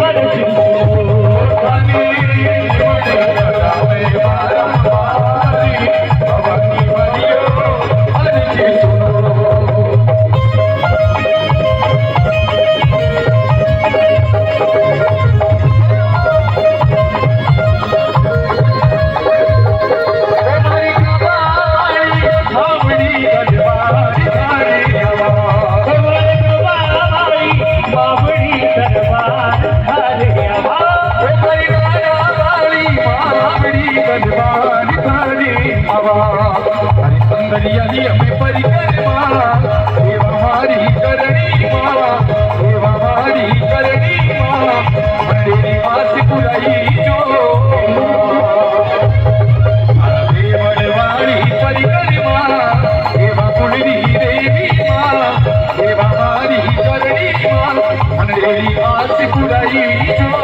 अर्ज सुनो धनी करावे बारंबारी भवानी मरियो अर्ज सुनो हमें परिक्रमा सेवा हमारी करनी माँ सेवा हमारी करनी माँ मंडेरी मास पुराई जो देवड़वाड़ी परिक्रमा सेवा कुंडली देवी माँ सेवा हमारी करनी माँ मंडेरी मास पुराई जो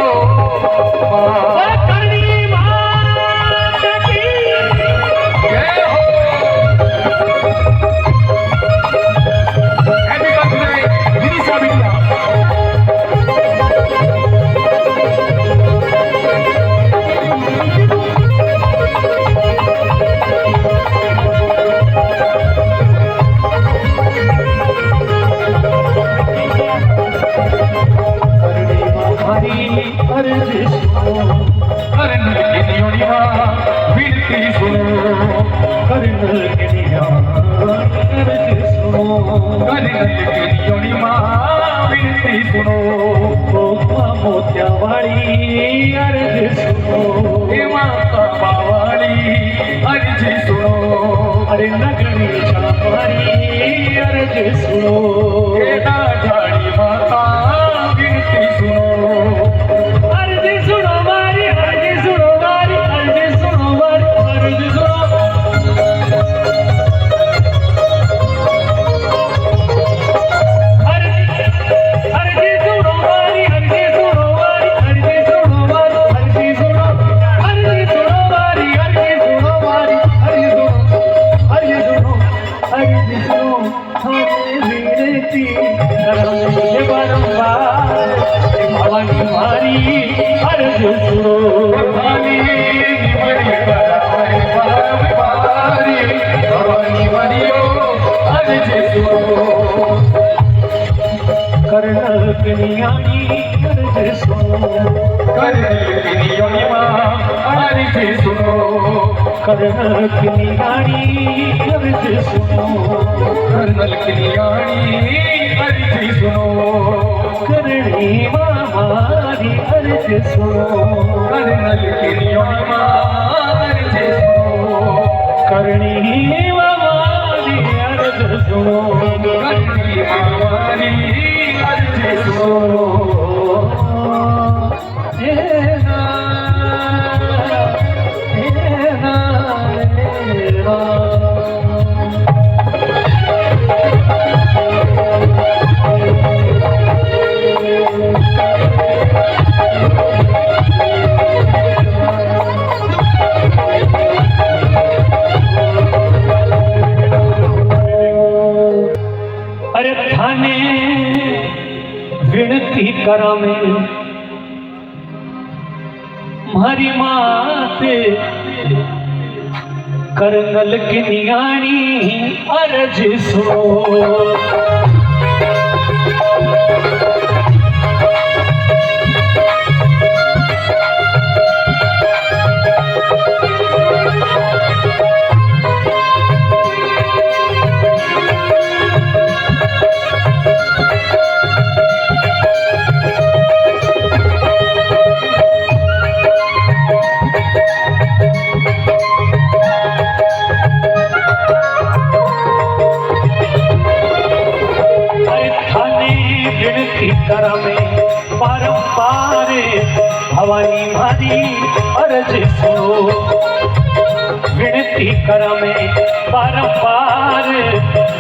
मोत्यावाड़ी अर्ज सुनो बावाड़ी अर्ज सुनो अरे नगरी छापारी अर्ज सुनो झाड़ी माता विनती सुनो अर्ज सुनो मारी अर्ज सुनो मारी अर्ज सुनो मारी अर्ज सुनो भवानी मारी अर्ज सुनो भवानी भवानी मरियो अर्ज सुनो कर्नल कन्यानी अर्ज सुनो कर्नल कन्यानी माँ अर्ज सुनो कर्नल कन्यानी अर्ज सुनो कर्नल कन्यानी अर्ज सुनो करणी हमारी अर्ज सुनो कर्नल कन्यानी माँ अर्ज सुनो करणी हमारी अर्ज सुनो करणी हमारी अर्ज सुनो विनती करा में मारी माते कर्नल कन्यानी अर्ज सुनो करा में पारंपार भवानी मारी अर्ज सुनो विनती करा में पारंपार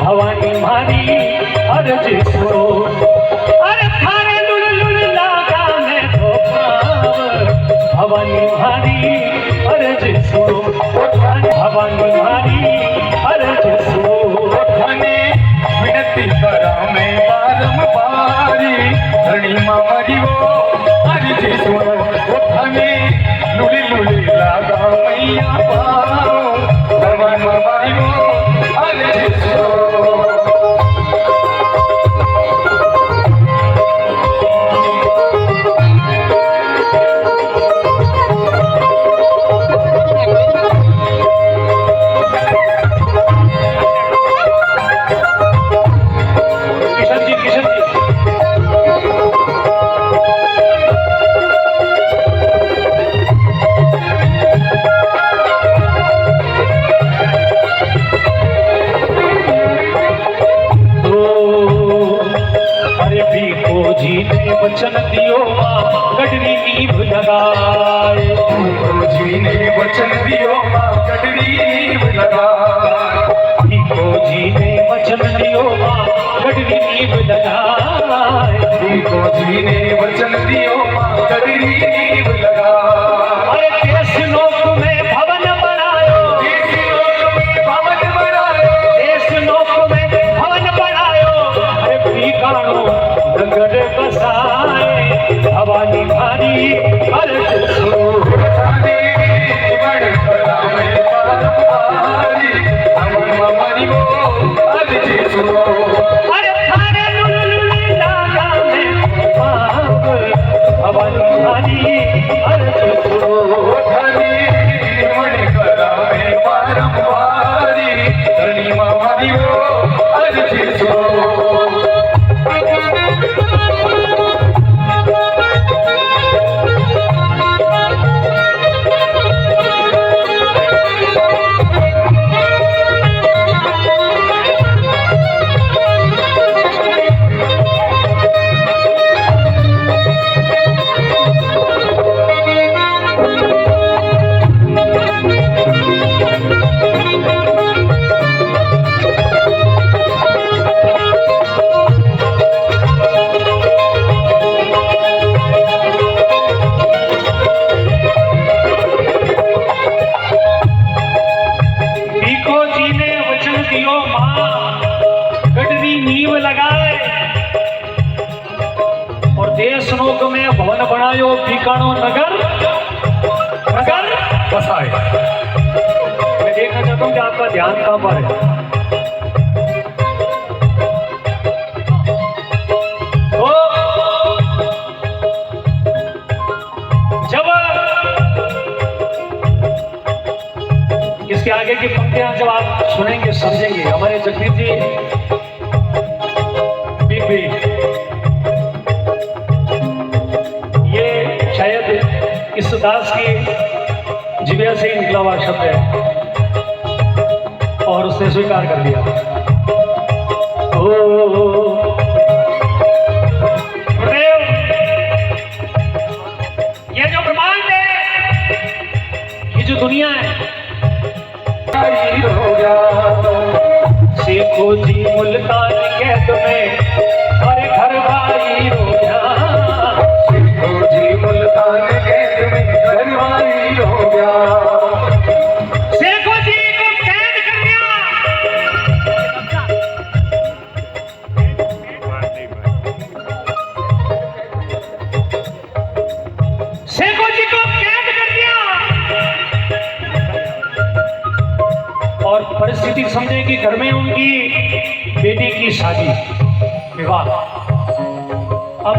भवानी मारी अर्ज सुनो अरे थारे लुल लुल लागा में तो भवानी मारी अर्ज सुनो भवानी मारी अर्ज सुनो विनती करा में बारंबारी धरणी माँ मरियो वचन दियो मां गडरी नींव लगाए। जी ने वचन दियो मां गडरी नींव लगाए। जी ने वचन दियो मां गडरी नींव लगाए। जी ने वचन दियो मां गडरी नींव लगाए। अरे देश लोक में भवन बनायो। देश लोक में भवन बनायो। देश लोक में भवन बनायो। अरे बीकानो नगर बसाए। भवानी भारी अर्ज सो भवानी बड़ बड़ा में परमारी हम ममरी वो अर्ज सो। अरे थारे लुलुली लागा में पाप भवानी भारी अर्ज सो। भवानी बड़ बड़ा में परमारी धनी ममरी वो अर्ज सो। में भवन बनायो बीकानो नगर नगर बसाए। मैं देखना चाहता हूँ कि आपका ध्यान कहाँ पर है। तो जब इसके आगे की पंक्तियां जब आप सुनेंगे समझेंगे, हमारे जगदीश जी बिग बी इस दास की जिब्या से निकला हुआ शब्द है और उसने स्वीकार कर लिया। गुरुदेव, ये जो ब्रह्मांड है, ये जो दुनिया है, सीखो जी मुल्तान कैद में हर घर भाई हो गया। सीखो जी मुल्तान कैद में घर भाई हो गया। सीखो जी को कैद कर दिया। सीखो जी को कैद कर दिया और परिस्थिति समझे कि घर में उनकी बेटी की शादी विवाह। अब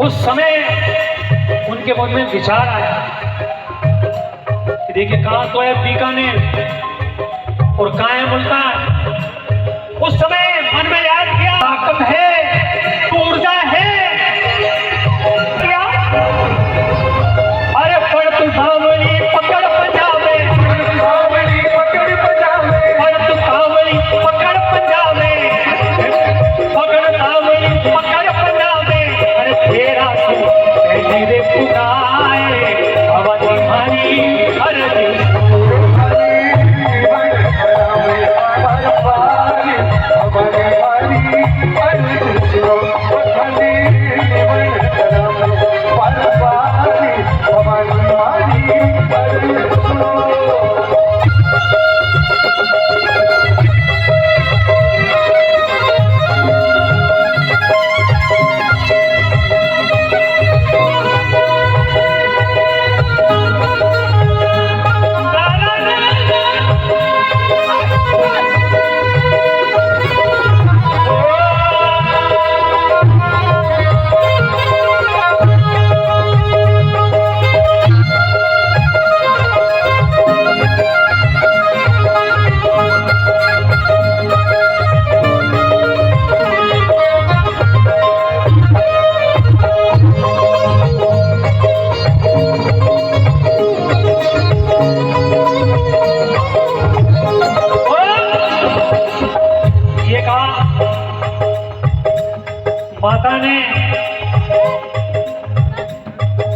उस समय उनके मन में विचार आया कि देखिए कहां तो है बीकानेर और कहां है मुल्तान। उस समय मन में याद किया ताकत है, ऊर्जा है क्या? अरे पड़त सावली पकड़ पंजाबे, सावली पकड़ पंजाबे, पड़त सावली पकड़ पंजाबे, पकड़ सावली पकड़ पंजाबे। अरे तेरा सुन पहली रे पुकाए भवानी भारी अर्ज सो। भवानी बड़ बड़ा में परमारी भवानी भारी अर्ज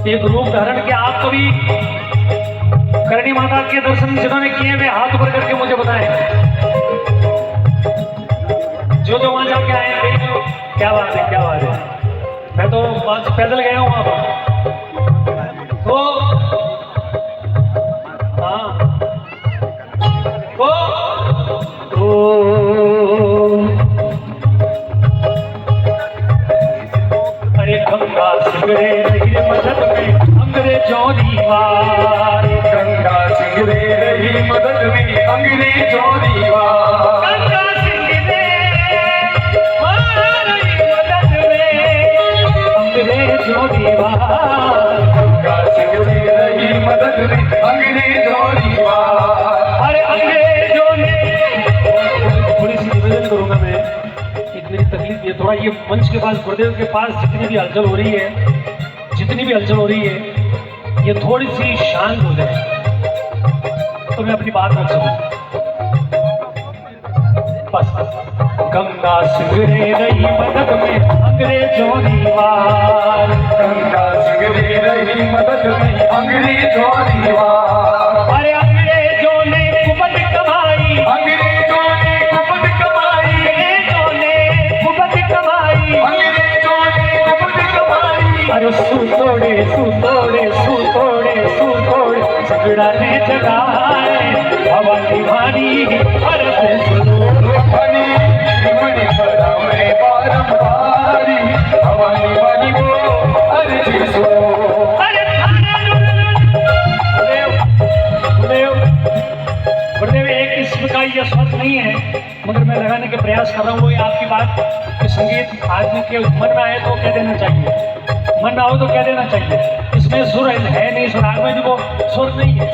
एक रूप धारण के आप कभी करणी माता के दर्शन जिन्होंने किए वे हाथ ऊपर करके मुझे बताएं। जो जो वहां जाके आए हैं, क्या बात है, क्या बात है। मैं तो आज पैदल गया हूं वहां पर, तो हाँ तो अरे गंगा सिगरे रही मदद में अंग्रेजों दीवार, गंगा सिगरे रही मदद में अंग्रेजों दीवार, गंगा सिगरे रही मदद में अंग्रेजों दीवार, गंगा सिगरे रही मदद में अंग्रेजों दीवार। अरे अंग्रेजों ने, थोड़ी सी निवेदन करूंगा मैं, एक मेरी तकलीफ ये थोड़ा, ये मंच के पास गुरुदेव के पास जितनी भी हलचल हो रही है, ये थोड़ी सी शांत हो जाए तो मैं अपनी बात रख सकूं। बस गंगा सिगरे रही मदद में अंग्रेजों दीवार, गंगा सिगरे रही मदद में अंग्रेजों दीवार। अरे अंग्रेजों ने कुपद कमाई, अंग्रेजों ने कुपद कमाई, अंग्रेजों ने कुपद कमाई, अंग्रेजों ने कुपद कमाई। अरे सुतोड़े सुतोड़े सुतोड़े सुतोड़े सगड़ा ने जगाए हवा की भारी अरे हनी मणि पदा में बारंबारी हवानी वाली वो अर्जी सो। अरे गुरुदेव एक किस्म का यह स्वस्थ नहीं है, मगर मैं लगाने के प्रयास कर रहा हूँ। ये आपकी बात कि संगीत आदमी के मन में आए तो कह देना चाहिए, मन में आओ तो कह देना चाहिए। इसमें सुर है नहीं, सुर आग में भी वो सुर नहीं है,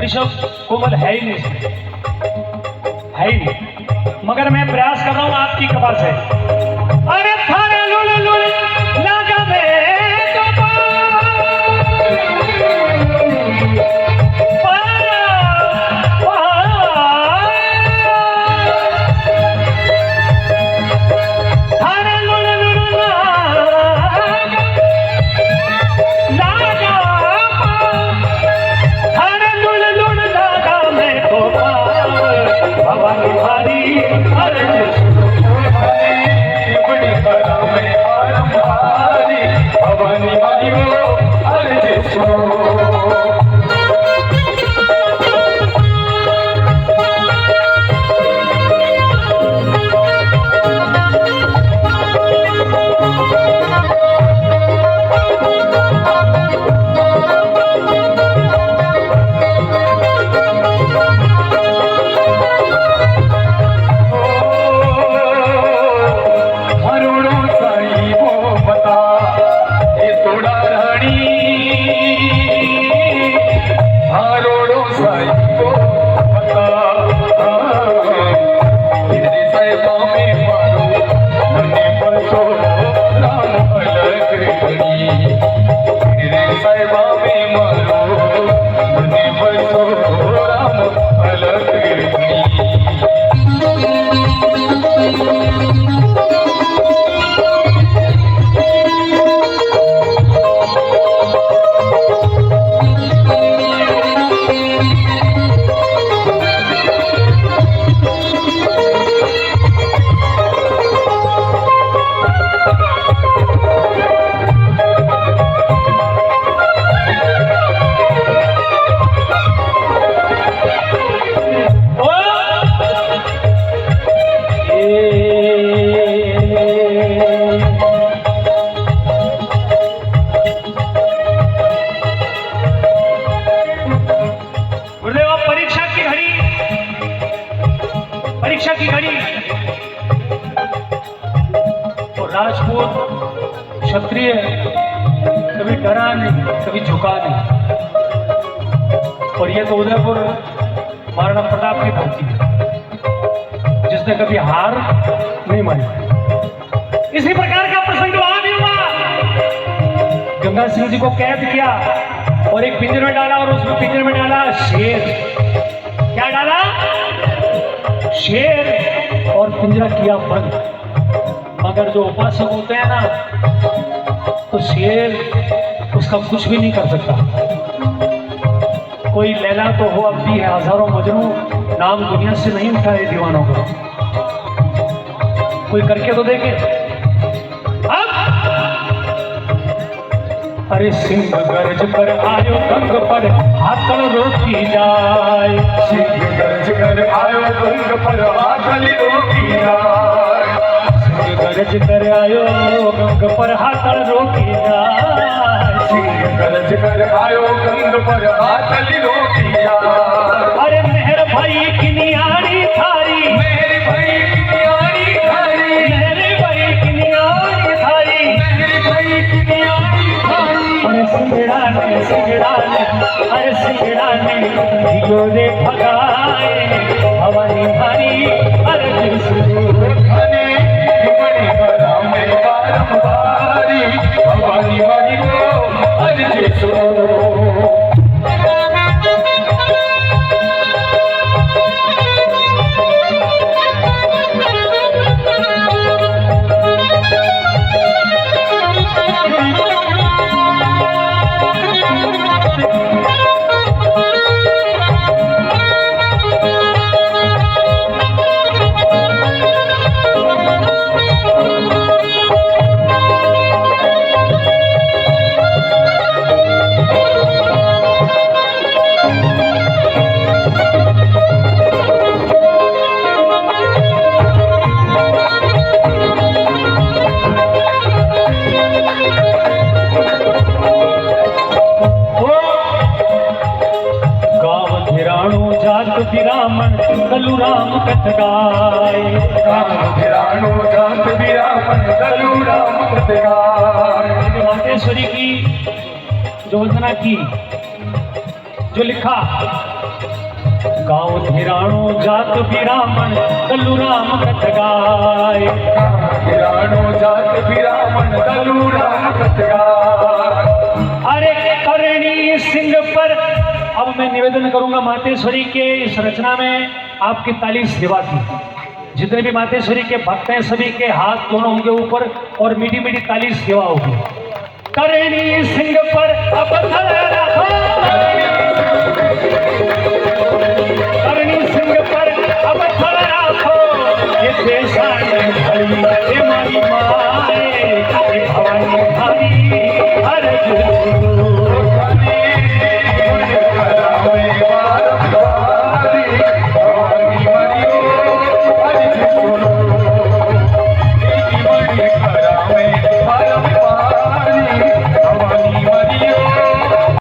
ऋषभ कोमल है ही नहीं, इसमें है ही नहीं, मगर मैं प्रयास कर रहा हूँ आपकी कृपा से। अरे थारे लुल लुल लागा में तो थारे लुल लुल लागा, थारे लुल लुल लागा में तो भवानी भारी अरे बड़ी पदा में बारंबारी हवानी वाली वो अर्जी सो। परीक्षा की घड़ी, तो राजपूत क्षत्रिय कभी डरा नहीं, कभी झुका नहीं। और ये तो उदयपुर महाराणा प्रताप की धरती है जिसने कभी हार नहीं मानी। इसी प्रकार का प्रसंग वहां भी हुआ। गंगा सिंह जी को कैद किया और एक पिंजरे में डाला, और उसमें पिंजरे में डाला शेर। क्या डाला? शेर। और पिंजरा किया बंद। मगर जो उपासक होते हैं ना, तो शेर उसका कुछ भी नहीं कर सकता। कोई लैला तो हो, अब भी है हजारों मजनू, नाम दुनिया से नहीं उठाए दीवानों को। कोई करके तो देखे। अब अरे सिंह गरज कर आयो गंग पर हाथल रोकी जाए, सिंह गरज कर आयो गंग पर हाथल रोकी जाए, सिंह गरज कर आयो गंग पर हाथल रोकी जाए, सिंह गरज कर आयो गंग पर हाथल रोकी जाए। अरे मेहर भाई की नियारी थारी, मेरे भाई की नियारी थारी, मेरे भाई की नियारी थारी, मेरे भाई की नियारी थारी। अरे सिंगड़ा ने अरे सिंगड़ा ने भिगोरे भगाए, भवानी भारी अरे खाने बड़ी बड़ा में बारंबारी, भवानी वाली को अर्ज सुनो। बिरामन कलू राम कथ गाए, राणो जात बिरामन कलू राम कथ गाए। मातेश्वरी की जो वंदना की, जो लिखा, गाँव धिराणो जात बिरामन कलू राम कथ गाए, राणो जात बिरामन कलू राम कथ गाए। अरे करणी सिंह पर अब मैं निवेदन करूंगा मातेश्वरी के इस रचना में आपकी ताली सेवा की। जितने भी मातेश्वरी के भक्त हैं सभी के हाथ दोनों होंगे ऊपर और मीठी मीठी ताली सेवा होगी। करणी सिंह पर अब